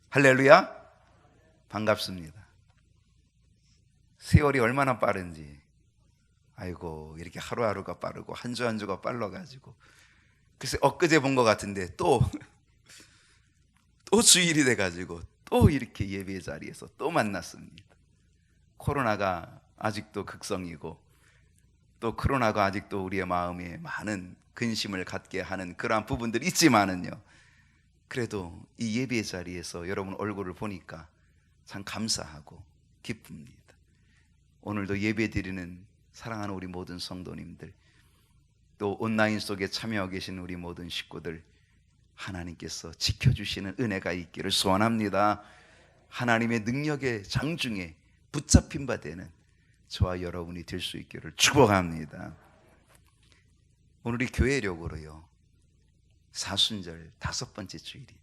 할렐루야. 반갑습니다. 세월이 얼마나 빠른지, 아이고 이렇게 하루하루가 빠르고 한 주 한 주가 빨라가지고, 글쎄 엊그제 본 것 같은데 또 주일이 돼가지고 또 이렇게 예배 자리에서 또 만났습니다. 코로나가 아직도 극성이고, 또 코로나가 아직도 우리의 마음에 많은 근심을 갖게 하는 그러한 부분들이 있지만은요, 그래도 이 예배 자리에서 여러분 얼굴을 보니까 참 감사하고 기쁩니다. 오늘도 예배 드리는 사랑하는 우리 모든 성도님들, 또 온라인 속에 참여하고 계신 우리 모든 식구들, 하나님께서 지켜주시는 은혜가 있기를 소원합니다. 하나님의 능력의 장중에 붙잡힌 바 되는 저와 여러분이 될 수 있기를 축복합니다. 오늘이 교회력으로요, 사순절 5번째 주일입니다.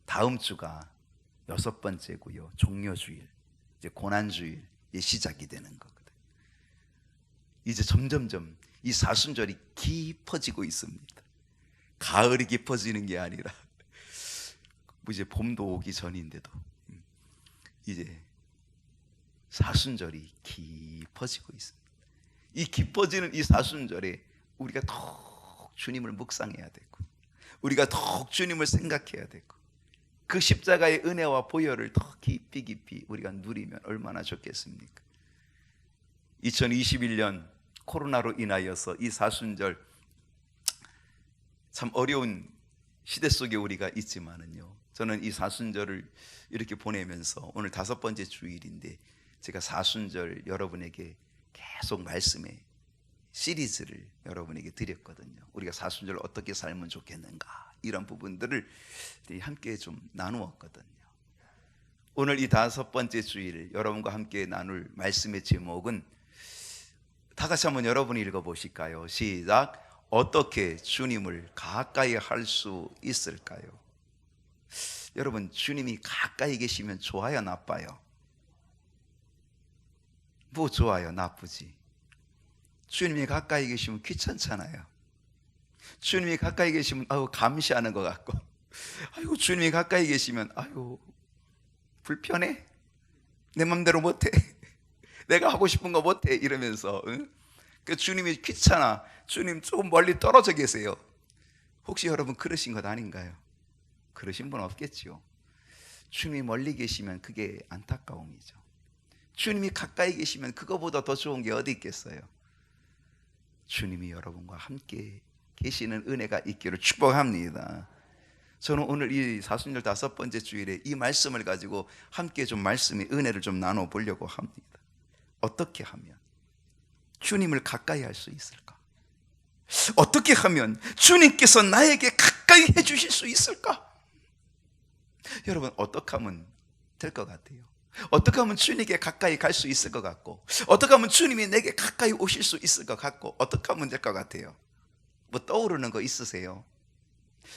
다음 주가 6번째고요, 종료주일, 이제 고난주일 시작이 되는 거거든요. 이제 점점점 이 사순절이 깊어지고 있습니다. 가을이 깊어지는 게 아니라 이제 봄도 오기 전인데도 이제 사순절이 깊어지고 있습니다. 이 깊어지는 이 사순절에 우리가 더욱 주님을 묵상해야 되고, 우리가 더욱 주님을 생각해야 되고, 그 십자가의 은혜와 보혈을 더 깊이 우리가 누리면 얼마나 좋겠습니까? 2021년 코로나로 인하여서 이 사순절 참 어려운 시대 속에 우리가 있지만은요, 저는 이 사순절을 이렇게 보내면서 오늘 5번째 주일인데, 제가 사순절 여러분에게 계속 말씀의 시리즈를 여러분에게 드렸거든요. 우리가 사순절 어떻게 살면 좋겠는가, 이런 부분들을 함께 좀 나누었거든요. 오늘 이 5번째 주일 여러분과 함께 나눌 말씀의 제목은, 다 같이 한번 여러분이 읽어보실까요? 시작. 어떻게 주님을 가까이 할 수 있을까요? 여러분, 주님이 가까이 계시면 좋아요, 나빠요? 뭐 좋아요, 나쁘지? 주님이 가까이 계시면 귀찮잖아요. 주님이 가까이 계시면 감시하는 것 같고, 아이고 주님이 가까이 계시면 불편해? 내 맘대로 못해? 내가 하고 싶은 거 못해? 이러면서 그 주님이 귀찮아. 주님 조금 멀리 떨어져 계세요. 혹시 여러분 그러신 것 아닌가요? 그러신 분 없겠죠. 주님이 멀리 계시면 그게 안타까움이죠. 주님이 가까이 계시면 그거보다 더 좋은 게 어디 있겠어요? 주님이 여러분과 함께 계시는 은혜가 있기를 축복합니다. 저는 오늘 이 사순절 5번째 주일에 이 말씀을 가지고 함께 좀 말씀의 은혜를 좀 나눠보려고 합니다. 어떻게 하면 주님을 가까이 할 수 있을까? 어떻게 하면 주님께서 나에게 가까이 해주실 수 있을까? 여러분, 어떻게 하면 될 것 같아요? 어떻게 하면 주님께 가까이 갈 수 있을 것 같고, 어떻게 하면 주님이 내게 가까이 오실 수 있을 것 같고, 어떻게 하면 될 것 같아요? 뭐 떠오르는 거 있으세요?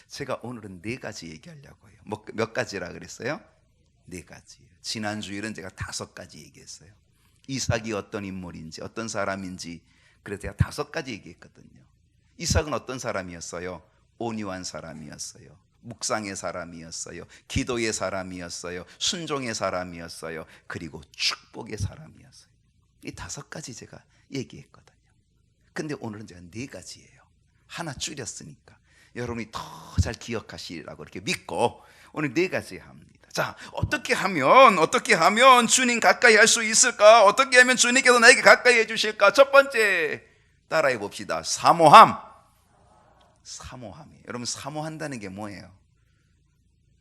제가 오늘은 4가지 얘기하려고 해요. 몇 가지라 그랬어요? 4가지예요. 지난 주일은 제가 5가지 얘기했어요. 이삭이 어떤 인물인지, 어떤 사람인지, 그래서 제가 5가지 얘기했거든요. 이삭은 어떤 사람이었어요? 온유한 사람이었어요. 묵상의 사람이었어요. 기도의 사람이었어요. 순종의 사람이었어요. 그리고 축복의 사람이었어요. 이 5가지 제가 얘기했거든요. 근데 오늘은 제가 4가지예요. 하나 줄였으니까 여러분이 더 잘 기억하시라고 이렇게 믿고 오늘 4가지 합니다. 자, 어떻게 하면 주님 가까이 할 수 있을까? 어떻게 하면 주님께서 나에게 가까이 해주실까? 첫 번째, 따라해 봅시다. 사모함이에요. 여러분, 사모한다는 게 뭐예요?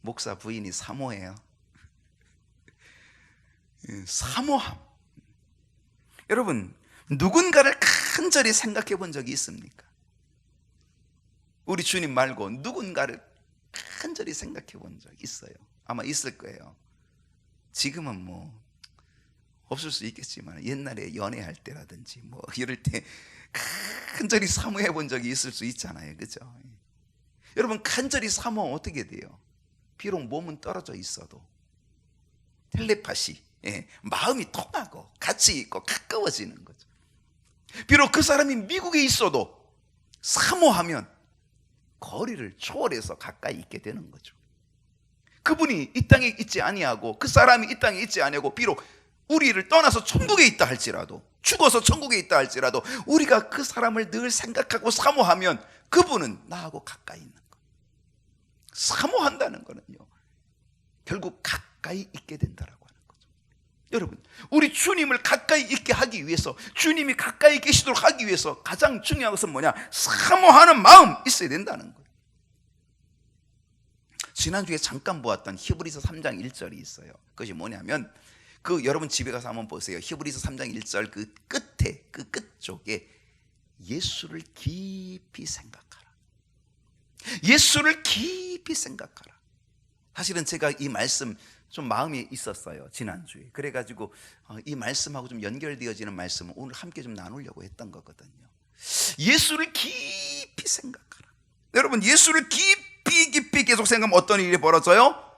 목사 부인이 사모해요. 사모함. 여러분, 누군가를 간절히 생각해 본 적이 있습니까? 우리 주님 말고 누군가를 간절히 생각해 본 적 있어요? 아마 있을 거예요. 지금은 뭐 없을 수 있겠지만, 옛날에 연애할 때라든지 뭐 이럴 때 간절히 사모해 본 적이 있을 수 있잖아요. 그죠? 여러분, 간절히 사모하면 어떻게 돼요? 비록 몸은 떨어져 있어도 텔레파시, 마음이 통하고 같이 있고 가까워지는 거죠. 비록 그 사람이 미국에 있어도 사모하면 거리를 초월해서 가까이 있게 되는 거죠. 그분이 이 땅에 있지 아니하고 그 사람이 이 땅에 있지 아니하고 비록 우리를 떠나서 천국에 있다 할지라도, 죽어서 천국에 있다 할지라도 우리가 그 사람을 늘 생각하고 사모하면 그분은 나하고 가까이 있는 거예요. 사모한다는 거는요, 결국 가까이 있게 된다라고 하는 거죠. 여러분, 우리 주님을 가까이 있게 하기 위해서, 주님이 가까이 계시도록 하기 위해서 가장 중요한 것은 뭐냐? 사모하는 마음 있어야 된다는 거예요. 지난주에 잠깐 보았던 히브리서 3장 1절이 있어요. 그것이 뭐냐면, 여러분 집에 가서 한번 보세요. 히브리서 3장 1절 그 끝에, 그 끝쪽에 예수를 깊이 생각하라. 예수를 깊이 생각하라. 사실은 제가 이 말씀 좀 마음에 있었어요, 지난주에. 그래가지고 이 말씀하고 좀 연결되어지는 말씀을 오늘 함께 좀 나누려고 했던 거거든요. 예수를 깊이 생각하라. 여러분, 예수를 깊이 계속 생각하면 어떤 일이 벌어져요?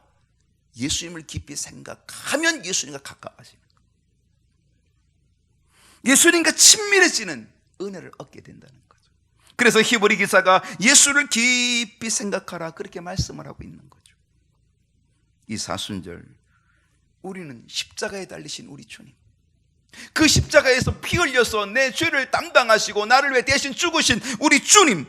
예수님을 깊이 생각하면 예수님과 가까워지는 거예요. 예수님과 친밀해지는 은혜를 얻게 된다는 거죠. 그래서 히브리 기사가 예수를 깊이 생각하라 그렇게 말씀을 하고 있는 거죠. 이 사순절, 우리는 십자가에 달리신 우리 주님, 그 십자가에서 피 흘려서 내 죄를 담당하시고 나를 위해 대신 죽으신 우리 주님,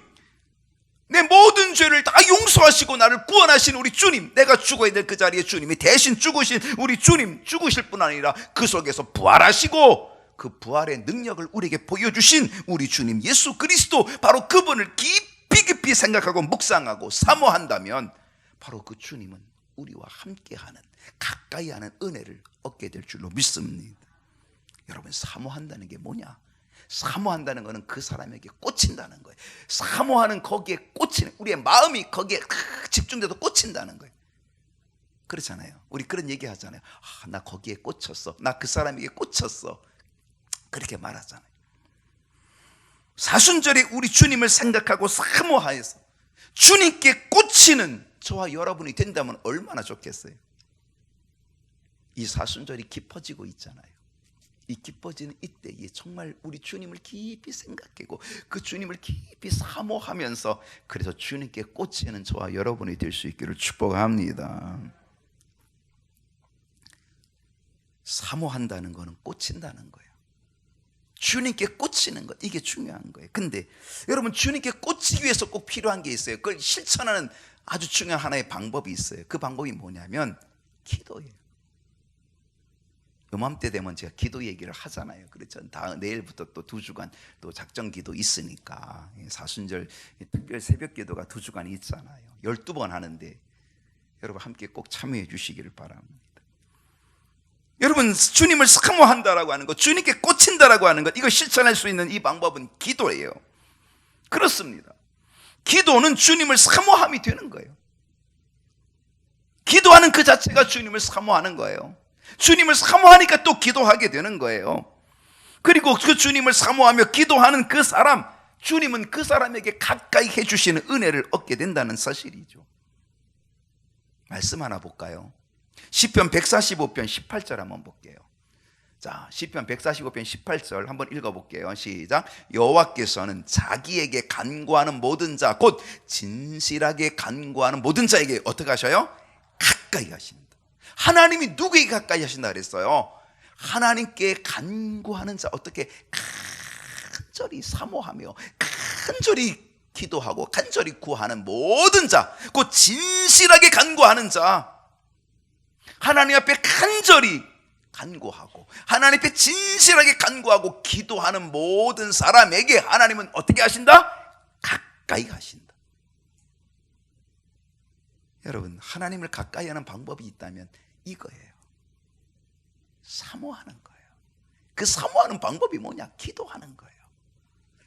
내 모든 죄를 다 용서하시고 나를 구원하신 우리 주님, 내가 죽어야 될 그 자리에 주님이 대신 죽으신 우리 주님, 죽으실 뿐 아니라 그 속에서 부활하시고 그 부활의 능력을 우리에게 보여주신 우리 주님 예수 그리스도, 바로 그분을 깊이 생각하고 묵상하고 사모한다면 바로 그 주님은 우리와 함께하는, 가까이 하는 은혜를 얻게 될 줄로 믿습니다. 여러분, 사모한다는 게 뭐냐? 사모한다는 것은 그 사람에게 꽂힌다는 거예요. 사모하는 거기에 꽂히는, 우리의 마음이 거기에 집중돼서 꽂힌다는 거예요. 그렇잖아요. 우리 그런 얘기 하잖아요. 나 거기에 꽂혔어, 나 그 사람에게 꽂혔어, 그렇게 말하잖아요. 사순절에 우리 주님을 생각하고 사모하여서 주님께 꽂히는 저와 여러분이 된다면 얼마나 좋겠어요. 이 사순절이 깊어지고 있잖아요. 이 깊어지는 이때에 정말 우리 주님을 깊이 생각하고 그 주님을 깊이 사모하면서, 그래서 주님께 꽂히는 저와 여러분이 될 수 있기를 축복합니다. 사모한다는 것은 꽂힌다는 거예요. 주님께 꽂히는 것, 이게 중요한 거예요. 근데 여러분, 주님께 꽂히기 위해서 꼭 필요한 게 있어요. 그걸 실천하는 아주 중요한 하나의 방법이 있어요. 그 방법이 뭐냐면 기도예요. 요맘때 되면 제가 기도 얘기를 하잖아요. 그렇죠? 내일부터 또 2주간 또 작정 기도 있으니까, 사순절 특별 새벽 기도가 2주간 있잖아요. 12번 하는데 여러분 함께 꼭 참여해 주시기를 바랍니다. 여러분, 주님을 사모한다라고 하는 것, 주님께 꽂힌다라고 하는 것, 이거 실천할 수 있는 이 방법은 기도예요. 그렇습니다. 기도는 주님을 사모함이 되는 거예요. 기도하는 그 자체가 주님을 사모하는 거예요. 주님을 사모하니까 또 기도하게 되는 거예요. 그리고 그 주님을 사모하며 기도하는 그 사람, 주님은 그 사람에게 가까이 해주시는 은혜를 얻게 된다는 사실이죠. 말씀 하나 볼까요? 시편 145편 18절 한번 볼게요. 자, 시편 145편 18절 한번 읽어볼게요. 시작. 여호와께서는 자기에게 간구하는 모든 자, 곧 진실하게 간구하는 모든 자에게 어떻게 하셔요? 가까이 하신다. 하나님이 누구에게 가까이 하신다 그랬어요? 하나님께 간구하는 자, 어떻게 간절히 사모하며 간절히 기도하고 간절히 구하는 모든 자, 곧 진실하게 간구하는 자, 하나님 앞에 간절히 간구하고 하나님 앞에 진실하게 간구하고 기도하는 모든 사람에게 하나님은 어떻게 하신다? 가까이 하신다. 여러분, 하나님을 가까이 하는 방법이 있다면 이거예요. 사모하는 거예요. 그 사모하는 방법이 뭐냐? 기도하는 거예요.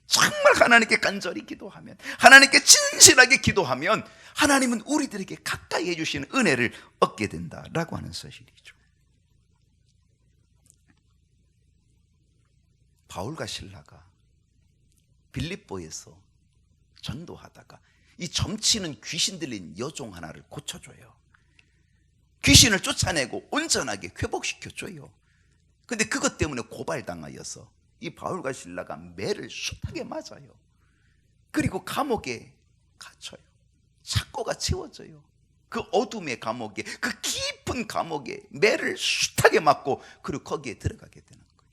정말 하나님께 간절히 기도하면, 하나님께 진실하게 기도하면 하나님은 우리들에게 가까이 해주시는 은혜를 얻게 된다라고 하는 사실이죠. 바울과 실라가 빌립보에서 전도하다가 이 점치는 귀신 들린 여종 하나를 고쳐줘요. 귀신을 쫓아내고 온전하게 회복시켜줘요. 근데 그것 때문에 고발당하여서 이 바울과 실라가 매를 숱하게 맞아요. 그리고 감옥에 갇혀요. 착고가 채워져요. 그 어둠의 감옥에, 그 깊은 감옥에 매를 숱하게 맞고 그리고 거기에 들어가게 되는 거예요.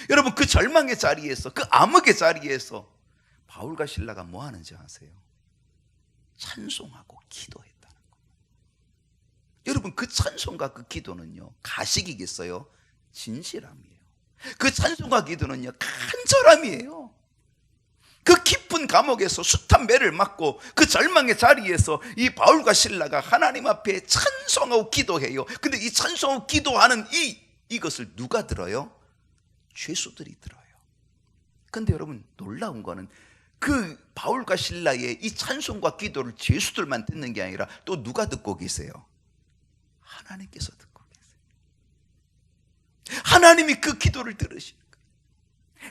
여러분, 그 절망의 자리에서, 그 암흑의 자리에서 바울과 실라가 뭐 하는지 아세요? 찬송하고 기도했다는 거예요. 여러분, 그 찬송과 그 기도는요, 가식이겠어요? 진실함이에요. 그 찬송과 기도는요, 간절함이에요. 그 깊은 감옥에서 숱한 매를 맞고 그 절망의 자리에서 이 바울과 실라가 하나님 앞에 찬송하고 기도해요. 근데 이 찬송하고 기도하는 이것을 누가 들어요? 죄수들이 들어요. 근데 여러분, 놀라운 거는 그 바울과 실라의 이 찬송과 기도를 죄수들만 듣는 게 아니라 또 누가 듣고 계세요? 하나님께서 듣고 계세요. 하나님이 그 기도를 들으시는 거예요.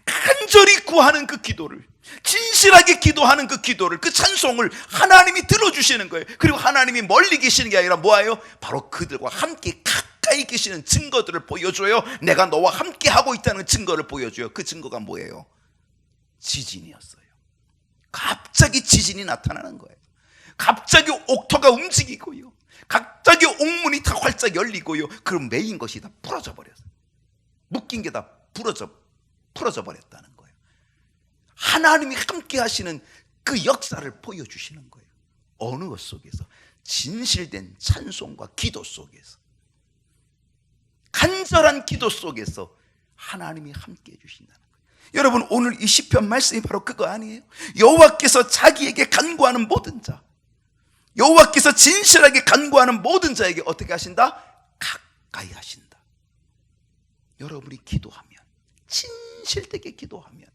간절히 구하는 그 기도를, 진실하게 기도하는 그 기도를, 그 찬송을 하나님이 들어주시는 거예요. 그리고 하나님이 멀리 계시는 게 아니라 뭐예요? 바로 그들과 함께 가까이 계시는 증거들을 보여줘요. 내가 너와 함께 하고 있다는 증거를 보여줘요. 그 증거가 뭐예요? 지진이었어요. 갑자기 지진이 나타나는 거예요. 갑자기 옥토가 움직이고요, 갑자기 옥문이 다 활짝 열리고요, 그럼 메인 것이 다 부러져 버렸어요. 묶인 게 다 부러져 버렸다는 거예요. 하나님이 함께 하시는 그 역사를 보여주시는 거예요. 어느 것 속에서? 진실된 찬송과 기도 속에서, 간절한 기도 속에서 하나님이 함께 해주신다는 거예요. 여러분, 오늘 이 시편 말씀이 바로 그거 아니에요? 여호와께서 자기에게 간구하는 모든 자, 여호와께서 진실하게 간구하는 모든 자에게 어떻게 하신다? 가까이 하신다. 여러분이 기도하면, 진실되게 기도하면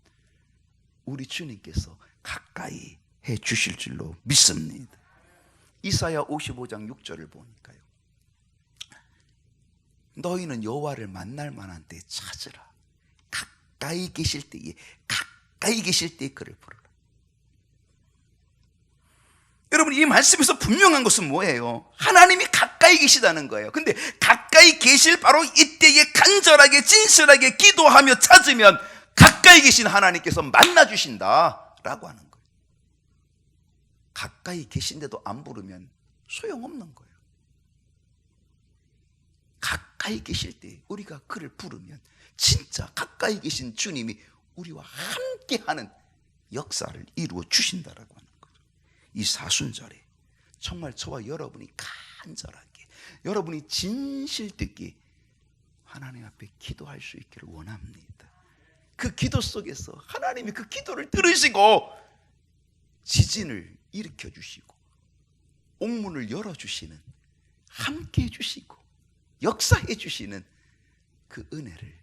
우리 주님께서 가까이 해 주실 줄로 믿습니다. 이사야 55장 6절을 보니까요, 너희는 여호와를 만날 만한 때에 찾으라. 가까이 계실 때에 그를 부르라. 여러분, 이 말씀에서 분명한 것은 뭐예요? 하나님이 가까이 계시다는 거예요. 근데 가까이 계실 바로 이때에 간절하게 진실하게 기도하며 찾으면 가까이 계신 하나님께서 만나주신다라고 하는 거예요. 가까이 계신데도 안 부르면 소용없는 거예요. 가까이 계실 때 우리가 그를 부르면 진짜 가까이 계신 주님이 우리와 함께하는 역사를 이루어 주신다라고 하는 거죠. 이 사순절에 정말 저와 여러분이 간절하게, 여러분이 진실되게 하나님 앞에 기도할 수 있기를 원합니다. 그 기도 속에서 하나님이 그 기도를 들으시고 지진을 일으켜 주시고 옥문을 열어주시는, 함께 해주시고 역사해 주시는 그 은혜를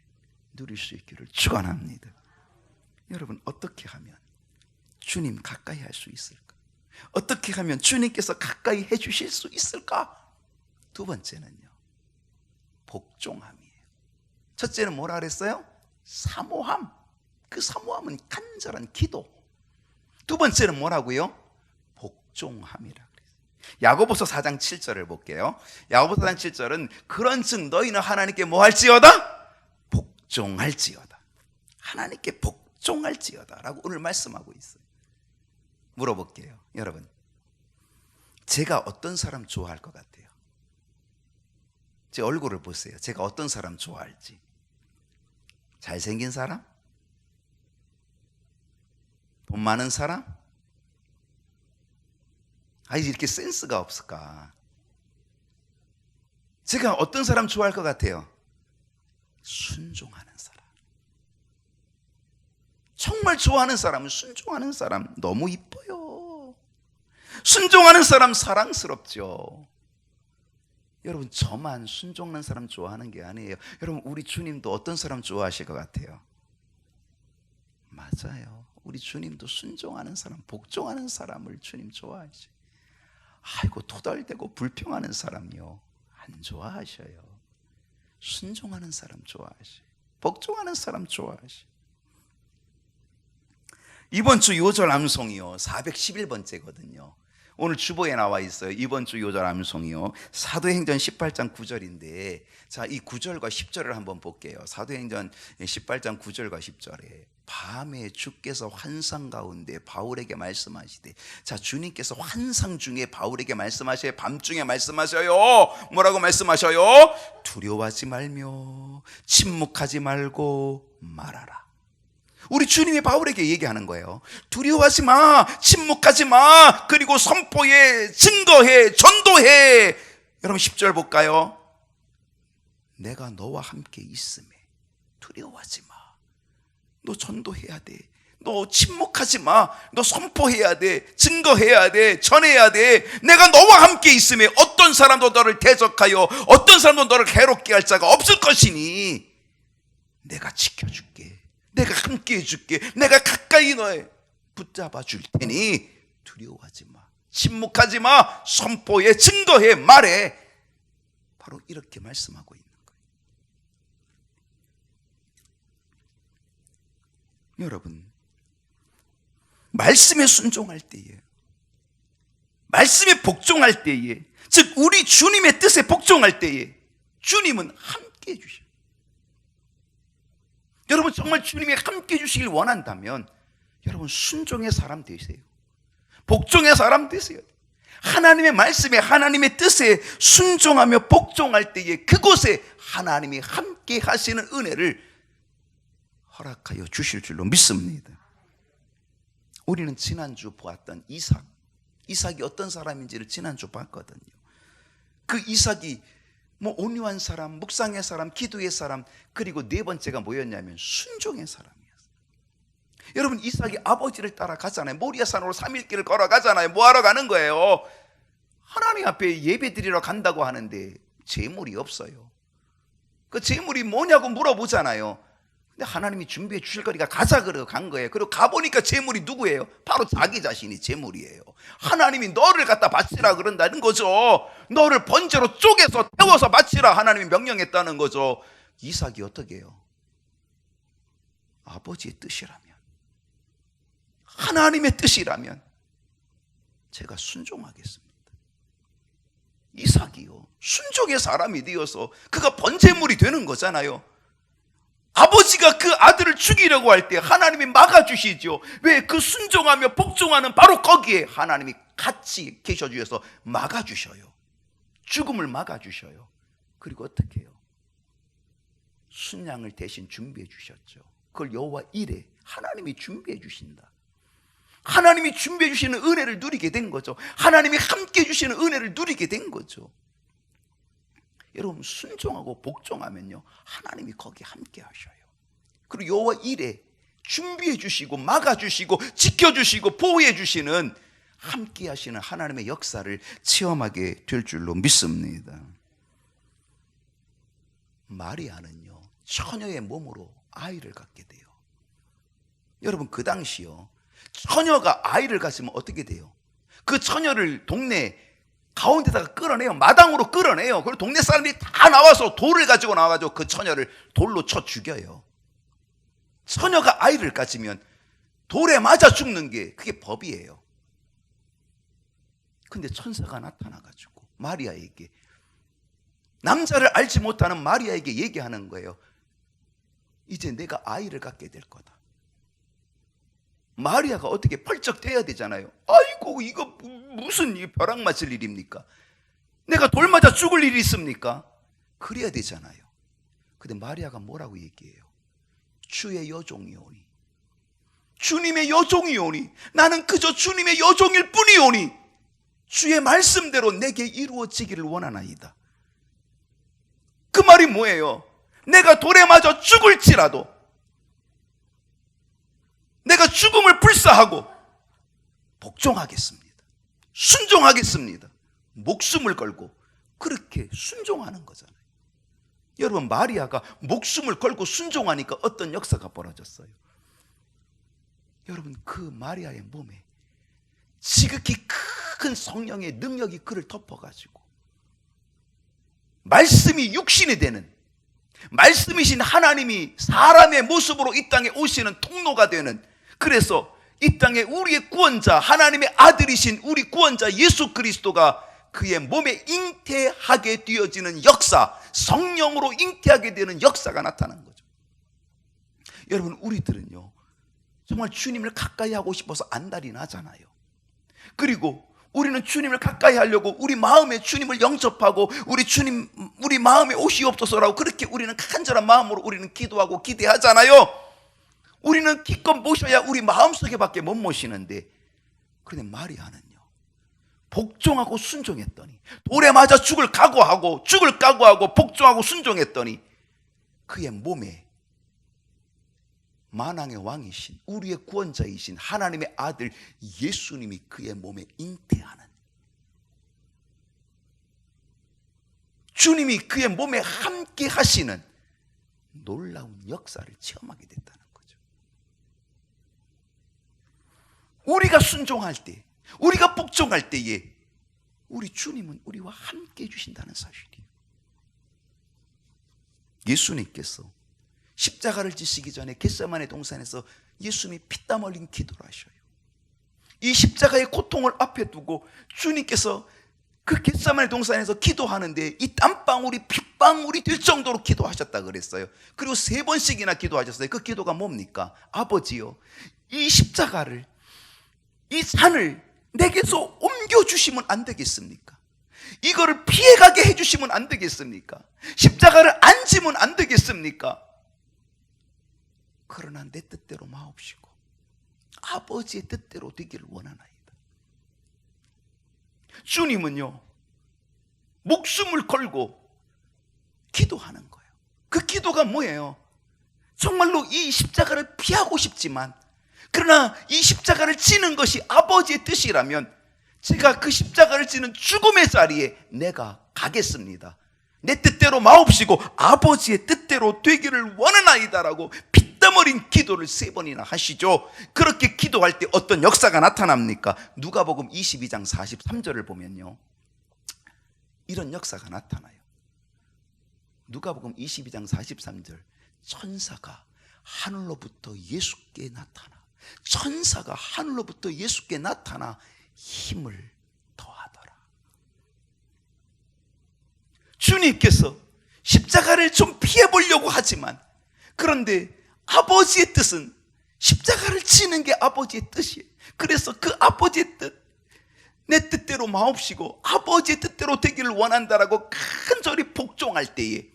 누릴 수 있기를 축원합니다. 여러분, 어떻게 하면 주님 가까이 할 수 있을까? 어떻게 하면 주님께서 가까이 해 주실 수 있을까? 두 번째는요, 복종함이에요. 첫째는 뭐라 그랬어요? 사모함. 그 사모함은 간절한 기도. 두 번째는 뭐라고요? 복종함이라 그랬어요. 야고보서 4장 7절을 볼게요. 야고보서 4장 7절은 그런즉 너희는 하나님께 뭐 할지어다? 복종할지어다. 하나님께 복종할지어다 라고 오늘 말씀하고 있어요. 물어볼게요. 여러분, 제가 어떤 사람 좋아할 것 같아요? 제 얼굴을 보세요. 제가 어떤 사람 좋아할지. 잘생긴 사람? 돈 많은 사람? 아니, 이렇게 센스가 없을까? 제가 어떤 사람 좋아할 것 같아요? 순종하는 사람. 정말 좋아하는 사람은 순종하는 사람. 너무 이뻐요. 순종하는 사람 사랑스럽죠. 여러분, 저만 순종하는 사람 좋아하는 게 아니에요. 여러분, 우리 주님도 어떤 사람 좋아하실 것 같아요? 맞아요. 우리 주님도 순종하는 사람, 복종하는 사람을 주님 좋아하시죠. 아이고, 토달대고 불평하는 사람이요, 안 좋아하셔요. 순종하는 사람 좋아하셔요. 복종하는 사람 좋아하셔요. 이번 주 요절 암송이요 411번째거든요. 오늘 주보에 나와 있어요. 이번 주 요절 암송이요 사도행전 18장 9절인데, 자, 이 9절과 10절을 한번 볼게요. 사도행전 18장 9절과 10절에 밤에 주께서 환상 가운데 바울에게 말씀하시되, 자, 주님께서 환상 중에 바울에게 말씀하셔요? 밤중에 말씀하셔요? 뭐라고 말씀하셔요? 두려워하지 말며 침묵하지 말고 말하라. 우리 주님이 바울에게 얘기하는 거예요. 두려워하지 마, 침묵하지 마, 그리고 선포해, 증거해, 전도해. 여러분 10절 볼까요? 내가 너와 함께 있음에 두려워하지 마. 너 전도해야 돼. 너 침묵하지 마. 너 선포해야 돼. 증거해야 돼. 전해야 돼. 내가 너와 함께 있음에 어떤 사람도 너를 대적하여 어떤 사람도 너를 괴롭게 할 자가 없을 것이니 내가 지켜줄게. 내가 함께 해줄게. 내가 가까이 너에 붙잡아 줄 테니 두려워하지 마. 침묵하지 마. 선포해, 증거해, 말해. 바로 이렇게 말씀하고 있는 거예요. 여러분, 말씀에 순종할 때에, 말씀에 복종할 때에, 즉 우리 주님의 뜻에 복종할 때에 주님은 함께 해주셔요. 여러분 정말 주님이 함께 해주시길 원한다면 여러분 순종의 사람 되세요. 복종의 사람 되세요. 하나님의 말씀에, 하나님의 뜻에 순종하며 복종할 때에 그곳에 하나님이 함께 하시는 은혜를 허락하여 주실 줄로 믿습니다. 우리는 지난주 보았던 이삭이 어떤 사람인지를 지난주 봤거든요. 그 이삭이 온유한 사람, 묵상의 사람, 기도의 사람, 그리고 네 번째가 뭐였냐면 순종의 사람이었어요. 여러분 이삭이 아버지를 따라가잖아요. 모리아산으로 3일길을 걸어가잖아요. 뭐하러 가는 거예요? 하나님 앞에 예배 드리러 간다고 하는데 재물이 없어요. 그 재물이 뭐냐고 물어보잖아요. 근데 하나님이 준비해 주실 거니까 가자 그러고 간 거예요. 그리고 가보니까 재물이 누구예요? 바로 자기 자신이 재물이에요. 하나님이 너를 갖다 바치라 그런다는 거죠. 너를 번제로 쪼개서 태워서 바치라 하나님이 명령했다는 거죠. 이삭이 어떻게 해요? 아버지의 뜻이라면, 하나님의 뜻이라면 제가 순종하겠습니다. 이삭이요, 순종의 사람이 되어서 그가 번제물이 되는 거잖아요. 아버지가 그 아들을 죽이려고 할 때 하나님이 막아주시죠. 왜? 그 순종하며 복종하는 바로 거기에 하나님이 같이 계셔주셔서 막아주셔요. 죽음을 막아주셔요. 그리고 어떻게 해요? 순양을 대신 준비해 주셨죠. 그걸 여호와 이레, 하나님이 준비해 주신다. 하나님이 준비해 주시는 은혜를 누리게 된 거죠. 하나님이 함께 주시는 은혜를 누리게 된 거죠. 여러분 순종하고 복종하면요 하나님이 거기에 함께 하셔요. 그리고 여호와 이레, 준비해 주시고 막아 주시고 지켜 주시고 보호해 주시는, 함께 하시는 하나님의 역사를 체험하게 될 줄로 믿습니다. 마리아는요 처녀의 몸으로 아이를 갖게 돼요. 여러분 그 당시요 처녀가 아이를 가지면 어떻게 돼요? 그 처녀를 동네 가운데다가 끌어내요. 마당으로 끌어내요. 그리고 동네 사람들이 다 나와서 돌을 가지고 나와가지고 그 처녀를 돌로 쳐 죽여요. 처녀가 아이를 가지면 돌에 맞아 죽는 게 그게 법이에요. 근데 천사가 나타나가지고 마리아에게, 남자를 알지 못하는 마리아에게 얘기하는 거예요. 이제 내가 아이를 갖게 될 거다. 마리아가 어떻게 펄쩍 뛰어야 되잖아요. 아이고 이거 무슨 벼락 맞을 일입니까? 내가 돌 맞아 죽을 일이 있습니까? 그래야 되잖아요. 근데 마리아가 뭐라고 얘기해요? 주의 여종이오니, 주님의 여종이오니, 나는 그저 주님의 여종일 뿐이오니 주의 말씀대로 내게 이루어지기를 원하나이다. 그 말이 뭐예요? 내가 돌에 맞아 죽을지라도, 내가 죽음을 불사하고 복종하겠습니다. 순종하겠습니다. 목숨을 걸고 그렇게 순종하는 거잖아요. 여러분 마리아가 목숨을 걸고 순종하니까 어떤 역사가 벌어졌어요? 여러분 그 마리아의 몸에 지극히 큰 성령의 능력이 그를 덮어가지고 말씀이 육신이 되는, 말씀이신 하나님이 사람의 모습으로 이 땅에 오시는 통로가 되는, 그래서 이 땅에 우리의 구원자, 하나님의 아들이신 우리 구원자 예수 그리스도가 그의 몸에 잉태하게 되어지는 역사, 성령으로 잉태하게 되는 역사가 나타난 거죠. 여러분 우리들은요 정말 주님을 가까이 하고 싶어서 안달이 나잖아요. 그리고 우리는 주님을 가까이 하려고 우리 마음에 주님을 영접하고 우리 마음에 오시옵소서라고 그렇게 우리는 간절한 마음으로 우리는 기도하고 기대하잖아요. 우리는 기껏 모셔야 우리 마음속에밖에 못 모시는데, 그런데 마리아는요, 복종하고 순종했더니, 돌에 맞아 죽을 각오하고 복종하고 순종했더니 그의 몸에 만왕의 왕이신 우리의 구원자이신 하나님의 아들 예수님이 그의 몸에 잉태하는, 주님이 그의 몸에 함께 하시는 놀라운 역사를 체험하게 됐다는 거죠. 우리가 순종할 때, 우리가 복종할 때에 우리 주님은 우리와 함께 해주신다는 사실이에요. 예수님께서 십자가를 지시기 전에 겟세마네 동산에서 예수님이 피땀 흘린 기도를 하셔요. 이 십자가의 고통을 앞에 두고 주님께서 그 겟세마네 동산에서 기도하는데 이 땀방울이 핏방울이 될 정도로 기도하셨다 그랬어요. 그리고 3번씩이나 기도하셨어요. 그 기도가 뭡니까? 아버지요, 이 십자가를, 이 산을 내게서 옮겨주시면 안 되겠습니까? 이거를 피해가게 해주시면 안 되겠습니까? 십자가를 안 지면 안 되겠습니까? 그러나 내 뜻대로 마옵시고 아버지의 뜻대로 되기를 원하나이다. 주님은요, 목숨을 걸고 기도하는 거예요. 그 기도가 뭐예요? 정말로 이 십자가를 피하고 싶지만, 그러나 이 십자가를 지는 것이 아버지의 뜻이라면 제가 그 십자가를 지는 죽음의 자리에 내가 가겠습니다. 내 뜻대로 마옵시고 아버지의 뜻대로 되기를 원하나이다라고 피땀 흘린 기도를 3번이나 하시죠. 그렇게 기도할 때 어떤 역사가 나타납니까? 누가복음 22장 43절을 보면요, 이런 역사가 나타나요. 누가복음 22장 43절, 천사가 하늘로부터 예수께 나타나, 천사가 하늘로부터 예수께 나타나 힘을 더하더라. 주님께서 십자가를 좀 피해보려고 하지만, 그런데 아버지의 뜻은 십자가를 지는 게 아버지의 뜻이에요. 그래서 그 아버지의 뜻, 내 뜻대로 마옵시고 아버지의 뜻대로 되기를 원한다라고 간절히 복종할 때에,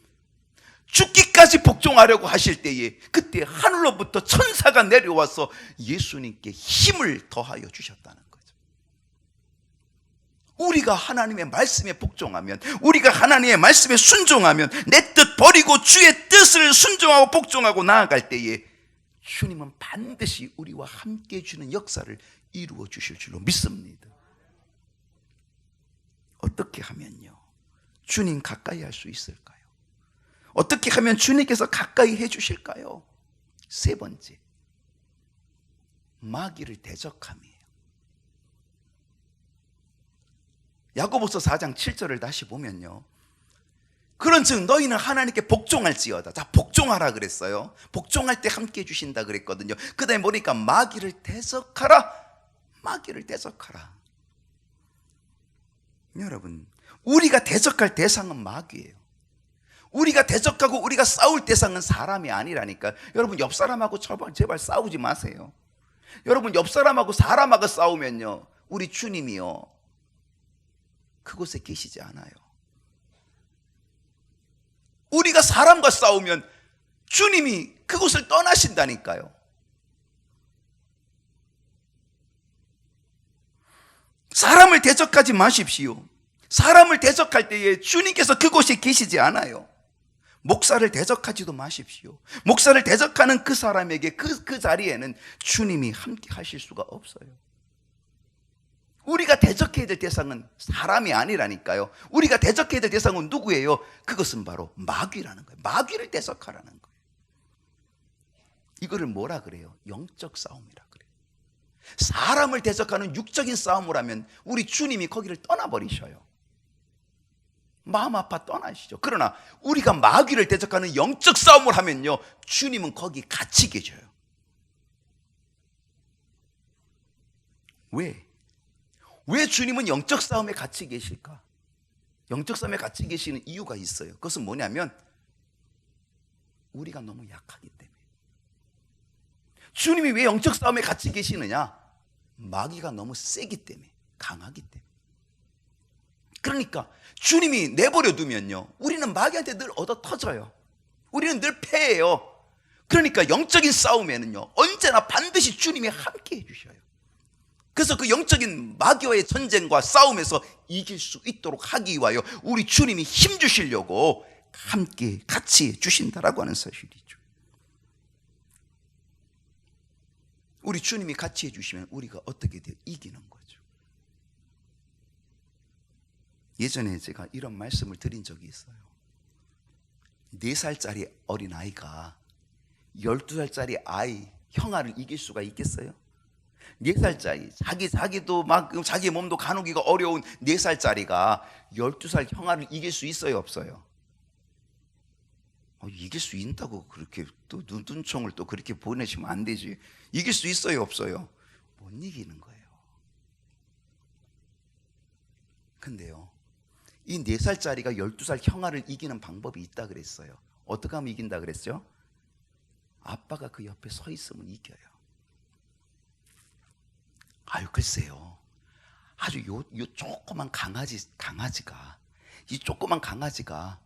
죽기까지 복종하려고 하실 때에, 그때 하늘로부터 천사가 내려와서 예수님께 힘을 더하여 주셨다는 거죠. 우리가 하나님의 말씀에 복종하면, 우리가 하나님의 말씀에 순종하면, 내 뜻 버리고 주의 뜻을 순종하고 복종하고 나아갈 때에 주님은 반드시 우리와 함께 해주는 역사를 이루어 주실 줄로 믿습니다. 어떻게 하면요, 주님 가까이 할 수 있을까요? 어떻게 하면 주님께서 가까이 해주실까요? 3번째, 마귀를 대적함이에요. 야고보서 4장 7절을 다시 보면요, 그런즉 너희는 하나님께 복종할지어다. 자, 복종하라 그랬어요. 복종할 때 함께 해주신다 그랬거든요. 그 다음에 보니까 마귀를 대적하라. 마귀를 대적하라. 여러분, 우리가 대적할 대상은 마귀예요. 우리가 대적하고 우리가 싸울 대상은 사람이 아니라니까. 여러분, 옆 사람하고 제발 싸우지 마세요. 여러분, 옆 사람하고 사람하고 싸우면요, 우리 주님이요, 그곳에 계시지 않아요. 우리가 사람과 싸우면 주님이 그곳을 떠나신다니까요. 사람을 대적하지 마십시오. 사람을 대적할 때에 주님께서 그곳에 계시지 않아요. 목사를 대적하지도 마십시오. 목사를 대적하는 그 사람에게 그 자리에는 주님이 함께 하실 수가 없어요. 우리가 대적해야 될 대상은 사람이 아니라니까요. 우리가 대적해야 될 대상은 누구예요? 그것은 바로 마귀라는 거예요. 마귀를 대적하라는 거예요. 이거를 뭐라 그래요? 영적 싸움이라 그래요. 사람을 대적하는 육적인 싸움을 하면 우리 주님이 거기를 떠나버리셔요. 마음 아파 떠나시죠. 그러나 우리가 마귀를 대적하는 영적 싸움을 하면요, 주님은 거기 같이 계셔요. 왜 주님은 영적 싸움에 같이 계실까? 영적 싸움에 같이 계시는 이유가 있어요. 그것은 뭐냐면 우리가 너무 약하기 때문에. 주님이 왜 영적 싸움에 같이 계시느냐? 마귀가 너무 세기 때문에, 강하기 때문에. 그러니까 주님이 내버려 두면요, 우리는 마귀한테 늘 얻어 터져요. 우리는 늘 패해요. 그러니까 영적인 싸움에는요, 언제나 반드시 주님이 함께 해주셔요. 그래서 그 영적인 마귀와의 전쟁과 싸움에서 이길 수 있도록 하기 위하여 우리 주님이 힘 주시려고 함께 같이 해주신다라고 하는 사실이죠. 우리 주님이 같이 해주시면 우리가 어떻게 돼요? 이기는 거죠. 예전에 제가 이런 말씀을 드린 적이 있어요. 4살짜리 어린아이가 12살짜리 아이, 형아를 이길 수가 있겠어요? 4살짜리, 자기도 막 자기 몸도 가누기가 어려운 4살짜리가 12살 형아를 이길 수 있어요, 없어요? 이길 수 있다고 그렇게 또 눈총을 또 그렇게 보내시면 안 되지. 이길 수 있어요, 없어요? 못 이기는 거예요. 근데요, 이 4살짜리가 12살 형아를 이기는 방법이 있다 그랬어요. 어떻게 하면 이긴다 그랬죠? 아빠가 그 옆에 서 있으면 이겨요. 글쎄요, 아주 요 조그만 강아지가, 이 조그만 강아지가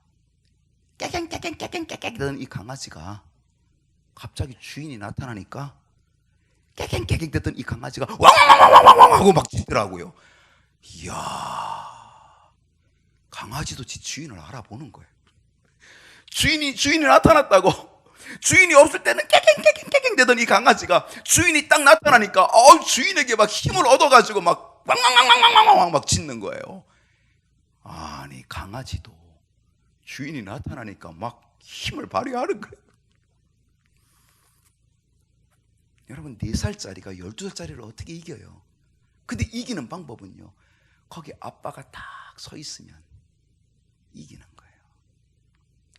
깨갱깨갱깨갱깨갱 되던 이 강아지가 갑자기 주인이 나타나니까 깨갱깨갱 되던 이 강아지가 왕왕왕왕왕왕 하고 막 짖더라고요. 이야, 강아지도 지 주인을 알아보는 거예요. 주인이 나타났다고. 주인이 없을 때는 깨갱깨갱깨갱 되던 이 강아지가 주인이 딱 나타나니까 주인에게 막 힘을 얻어가지고 막 왕왕왕왕왕왕 막 짖는 거예요. 아니, 강아지도 주인이 나타나니까 막 힘을 발휘하는 거예요. 여러분, 4살짜리가 12살짜리를 어떻게 이겨요? 근데 이기는 방법은요, 거기 아빠가 딱 서 있으면 이기는 거예요.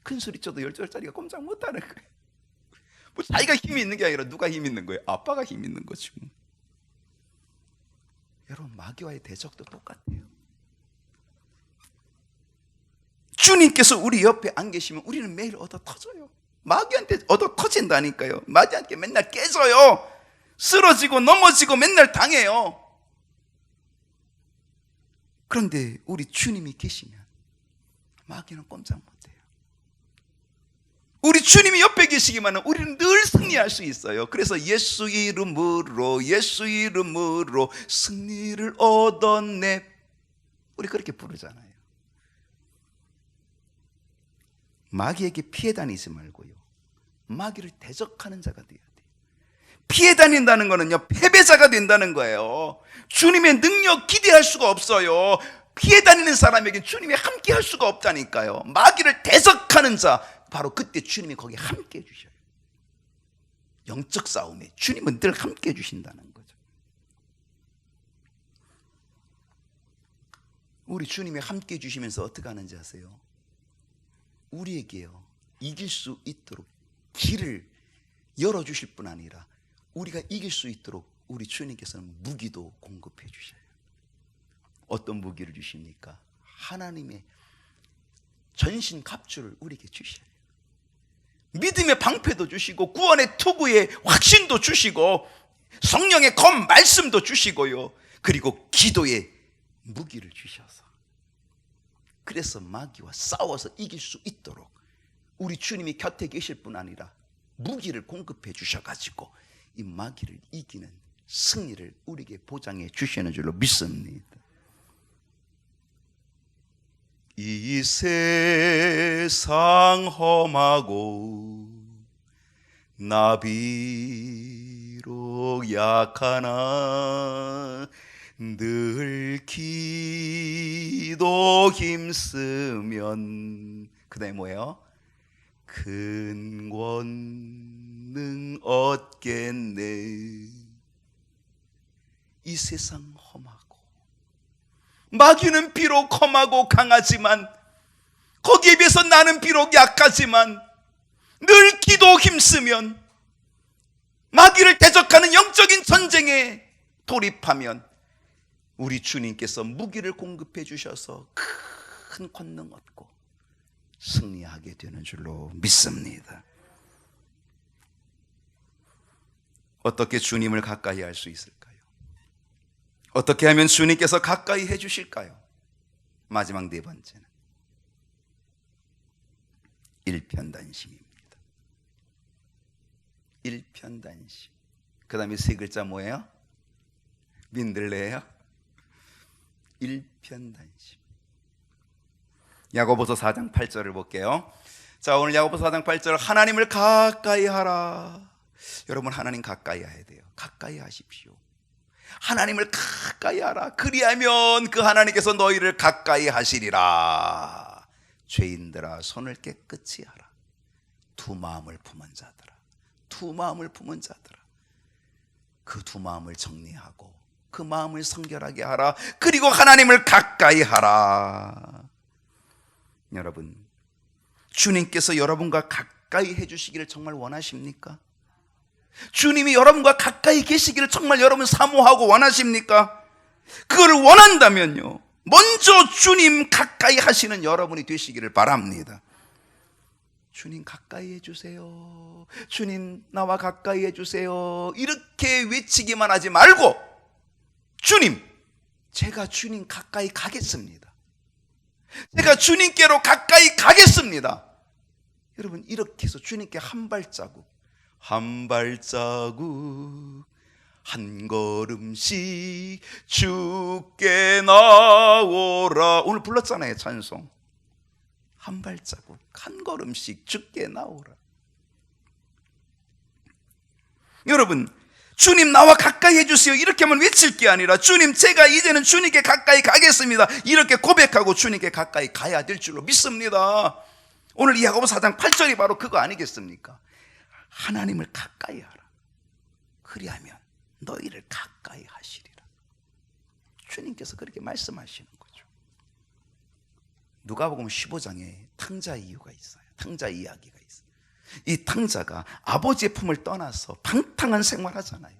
큰 소리 쳐도 12살짜리가 꼼짝 못하는 거예요. 뭐 자기가 힘이 있는 게 아니라 누가 힘이 있는 거예요? 아빠가 힘이 있는 거지. 여러분, 마귀와의 대적도 똑같아요. 주님께서 우리 옆에 안 계시면 우리는 매일 얻어 터져요. 마귀한테 얻어 터진다니까요. 마귀한테 맨날 깨져요. 쓰러지고 넘어지고 맨날 당해요. 그런데 우리 주님이 계시면 마귀는 꼼짝 못해요. 우리 주님이 옆에 계시기만 하면 우리는 늘 승리할 수 있어요. 그래서 예수 이름으로 승리를 얻었네, 우리 그렇게 부르잖아요. 마귀에게 피해 다니지 말고요, 마귀를 대적하는 자가 되어야 돼요. 피해 다닌다는 거는요, 패배자가 된다는 거예요. 주님의 능력 기대할 수가 없어요. 피해 다니는 사람에게 주님이 함께 할 수가 없다니까요. 마귀를 대적하는 자, 바로 그때 주님이 거기에 함께 해주셔요. 영적 싸움에 주님은 늘 함께 해주신다는 거죠. 우리 주님이 함께 해주시면서 어떻게 하는지 아세요? 우리에게요, 이길 수 있도록 길을 열어주실 뿐 아니라 우리가 이길 수 있도록 우리 주님께서는 무기도 공급해 주셔요. 어떤 무기를 주십니까? 하나님의 전신 갑주를 우리에게 주셔요. 믿음의 방패도 주시고 구원의 투구의 확신도 주시고 성령의 검 말씀도 주시고요, 그리고 기도의 무기를 주셔서, 그래서 마귀와 싸워서 이길 수 있도록 우리 주님이 곁에 계실 뿐 아니라 무기를 공급해 주셔가지고 이 마귀를 이기는 승리를 우리에게 보장해 주시는 줄로 믿습니다. 이 세상 험하고 나 비록 약하나 늘 기도 힘쓰면, 그 다음에 뭐예요? 큰 권능 얻겠네. 이 세상 험하고, 마귀는 비록 험하고 강하지만 거기에 비해서 나는 비록 약하지만 늘 기도 힘쓰면, 마귀를 대적하는 영적인 전쟁에 돌입하면 우리 주님께서 무기를 공급해 주셔서 큰 권능 얻고 승리하게 되는 줄로 믿습니다. 어떻게 주님을 가까이 할 수 있을까요? 어떻게 하면 주님께서 가까이 해 주실까요? 마지막 네 번째는 일편단심입니다. 일편단심. 그 다음에 세 글자 뭐예요? 민들레예요? 일편단심. 야고보서 4장 8절을 볼게요. 자, 오늘 야고보서 4장 8절, 하나님을 가까이 하라. 여러분, 하나님 가까이 해야 돼요. 가까이 하십시오. 하나님을 가까이 하라. 그리하면 그 하나님께서 너희를 가까이 하시리라. 죄인들아, 손을 깨끗이 하라. 두 마음을 품은 자들아, 두 마음을 품은 자들아, 그 두 마음을 정리하고 그 마음을 성결하게 하라. 그리고 하나님을 가까이 하라. 여러분, 주님께서 여러분과 가까이 해주시기를 정말 원하십니까? 주님이 여러분과 가까이 계시기를 정말 여러분 사모하고 원하십니까? 그걸 원한다면요, 먼저 주님 가까이 하시는 여러분이 되시기를 바랍니다. 주님 가까이 해주세요. 주님 나와 가까이 해주세요. 이렇게 외치기만 하지 말고, 주님, 제가 주님 가까이 가겠습니다. 제가 주님께로 가까이 가겠습니다. 여러분, 이렇게 해서 주님께 한 발자국 한 걸음씩 주께 나오라. 오늘 불렀잖아요, 찬송. 한 발자국 한 걸음씩 주께 나오라. 여러분, 주님 나와 가까이 해주세요 이렇게만 외칠 게 아니라, 주님 제가 이제는 주님께 가까이 가겠습니다, 이렇게 고백하고 주님께 가까이 가야 될 줄로 믿습니다. 오늘 이 야고보 4장 8절이 바로 그거 아니겠습니까? 하나님을 가까이 하라. 그리하면 너희를 가까이 하시리라. 주님께서 그렇게 말씀하시는 거죠. 누가복음 15장에 탕자 이유가 있어요. 탕자 이야기가 있어요. 이 탕자가 아버지의 품을 떠나서 방탕한 생활하잖아요.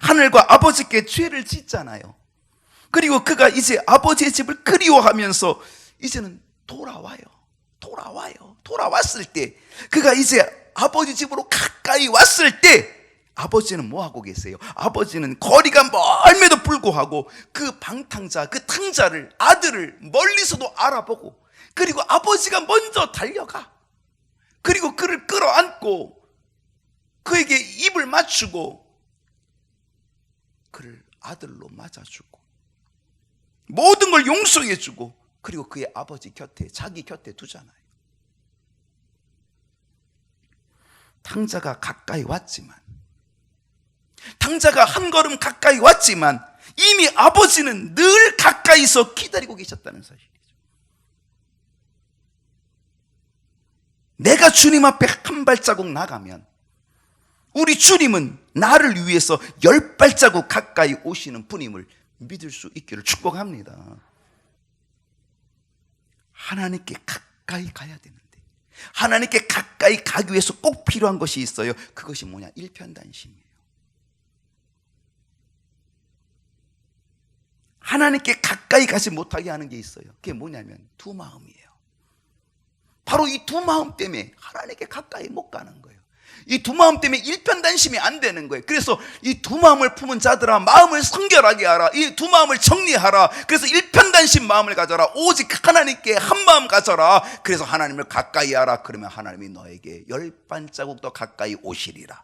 하늘과 아버지께 죄를 짓잖아요. 그리고 그가 이제 아버지의 집을 그리워하면서 이제는 돌아왔을 때, 그가 이제 아버지 집으로 가까이 왔을 때, 아버지는 뭐 하고 계세요? 아버지는 거리가 멀음에도 불구하고 그 방탕자, 그 탕자를, 아들을 멀리서도 알아보고, 그리고 아버지가 먼저 달려가, 그리고 그를 끌어안고 그에게 입을 맞추고 그를 아들로 맞아주고 모든 걸 용서해주고, 그리고 그의 아버지 곁에, 자기 곁에 두잖아요. 탕자가 가까이 왔지만, 탕자가 한 걸음 가까이 왔지만 이미 아버지는 늘 가까이서 기다리고 계셨다는 사실이죠. 내가 주님 앞에 한 발자국 나가면 우리 주님은 나를 위해서 10발자국 가까이 오시는 분임을 믿을 수 있기를 축복합니다. 하나님께 가까이 가야 되는데, 하나님께 가까이 가기 위해서 꼭 필요한 것이 있어요. 그것이 뭐냐? 일편단심이에요. 하나님께 가까이 가지 못하게 하는 게 있어요. 그게 뭐냐면 두 마음이에요. 바로 이 두 마음 때문에 하나님께 가까이 못 가는 거예요. 이 두 마음 때문에 일편단심이 안 되는 거예요. 그래서 이 두 마음을 품은 자들아, 마음을 성결하게 하라. 이 두 마음을 정리하라. 그래서 일편단심 마음을 가져라. 오직 하나님께 한 마음 가져라. 그래서 하나님을 가까이 하라. 그러면 하나님이 너에게 10발자국 더 가까이 오시리라.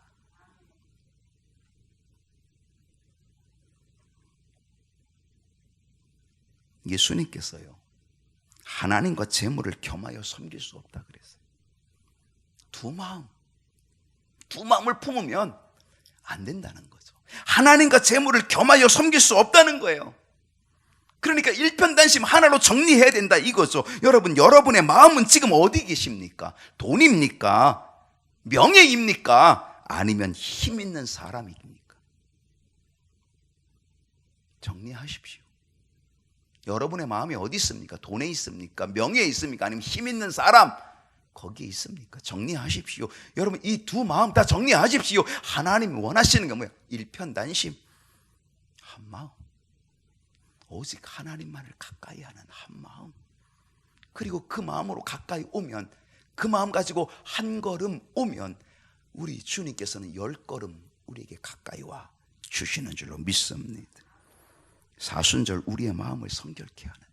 예수님께서요, 하나님과 재물을 겸하여 섬길 수 없다 그랬어요. 두 마음을 품으면 안 된다는 거죠. 하나님과 재물을 겸하여 섬길 수 없다는 거예요. 그러니까 일편단심 하나로 정리해야 된다 이거죠. 여러분, 여러분의 마음은 지금 어디 계십니까? 돈입니까? 명예입니까? 아니면 힘 있는 사람입니까? 정리하십시오. 여러분의 마음이 어디 있습니까? 돈에 있습니까? 명예에 있습니까? 아니면 힘 있는 사람, 거기에 있습니까? 정리하십시오. 여러분, 이 두 마음 다 정리하십시오. 하나님이 원하시는 게 뭐예요? 일편단심, 한 마음, 오직 하나님만을 가까이 하는 한 마음. 그리고 그 마음으로 가까이 오면, 그 마음 가지고 한 걸음 오면 우리 주님께서는 10걸음 우리에게 가까이 와 주시는 줄로 믿습니다. 사순절 우리의 마음을 성결케 하는,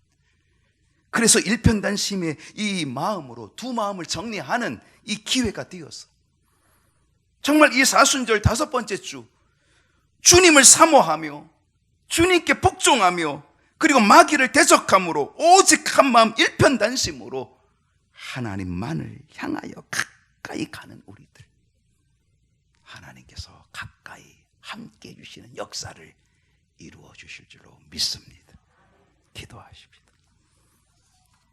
그래서 일편단심의 이 마음으로 두 마음을 정리하는 이 기회가 되어서 정말 이 사순절 5번째 주 주님을 사모하며 주님께 복종하며 그리고 마귀를 대적함으로 오직 한 마음 일편단심으로 하나님만을 향하여 가까이 가는 우리들, 하나님께서 가까이 함께 해주시는 역사를 이루어 주실 줄로 믿습니다. 기도하십시오.